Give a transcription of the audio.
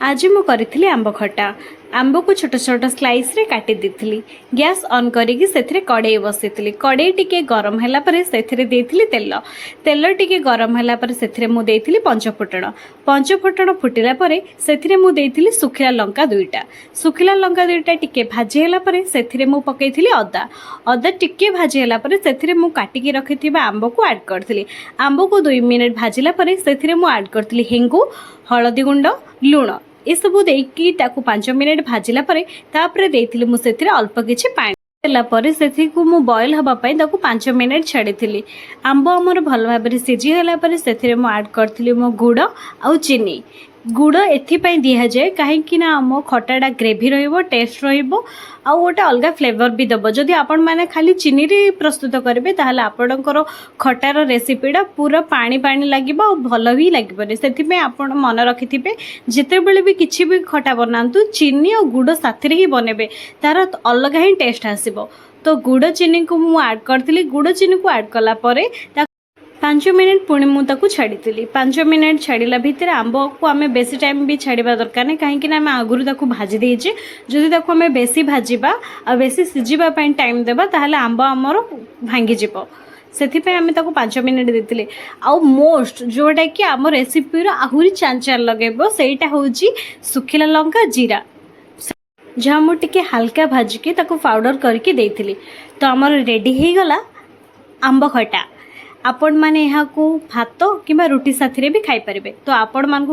आज मु करी आंब खटा। आंब को छोट छोट स्लाइस रे काटी देथिली। गैस ऑन करिकी सेथिरे कड़ाई बसैतिली। कड़ाई टिके गरम होला परे सेथिरे देथिली तेल। तेल टिके गरम होला परे सेथिरे मु देथिली पंचफुटण। पंचफुटण फुटिला परे सेथिरे मु देथिली सुखिला लंका दुईटा। सुखिला लंका दुईटा टिके भाजी होला परे सेथिरे मु पकेइथिली अदा। अदा टिके भाजी होला परे सेथिरे मु काटिकी रखिथिबा आंब को ऐड करथिली। आंब को 2 मिनिट भाजिला परे सेथिरे मु ऐड करथिली हेंगु, हळदी गुंड, लूण। ये सबू देकी ताकू 5 मिनिट भाजिला परे तापरे देथिली मु सेथिरे अल्प किछि पानी देला परे सेथिकु मु बॉयल हबा पई ताकू 5 मिनिट छाड़ीथिली। आंब हमर भल भाबरे सिझी होला परे सेथिरे मु ऐड करथिली मो गुड़ आउ चीनी। गुड़ एथिपाई दिया जाए कहीं आम खटाटा ग्रेवी रहिबो, टेस्ट रहिबो आ गोटे अलग फ्लेवर भी दबो। जदि आपण माने खाली चीनी रे प्रस्तुत करेंगे ताहले आपणकर खटार रेसिपीटा पूरा पानी पानी लागिबो आ भल भी लागिबो। सेथिपे आपण मन रखिथिबे जेतेबेले भी किछि भी खटा बनांतु चीनी और गुड़ साथी ही बनेबे तार अलग ही टेस्ट आसीबो। तो गुड़ चीनी को मु ऐड करथिली। गुड़ चीनी को ऐड कला परे 5 मिनिट पुणी मुझे छाड़ी 5 मिनिट छाड़ा भितर आंब को आम बेसी टाइम भी छाड़ा दरकार नहीं कहीं आम आगुरी भाजी देचे। जदि आम बेसी भाजवा आ बेसी सिझापी टाइम देवा ताहले आंब आमर भांगीज से आम 5 मिनिट देते। आउ मोस्ट जोटा कि आम रेसिपीर आहरी चांचार लगे सेटा हूँ सुखिला लंका जीरा जहाँ मुझे हल्का भाजिकी पाउडर करके देती। तो आमर रेडी हो गला आंब खटा। आपण माने यहाँ को भात कि रुटी साथी भी खाई पारे। तो आपण मान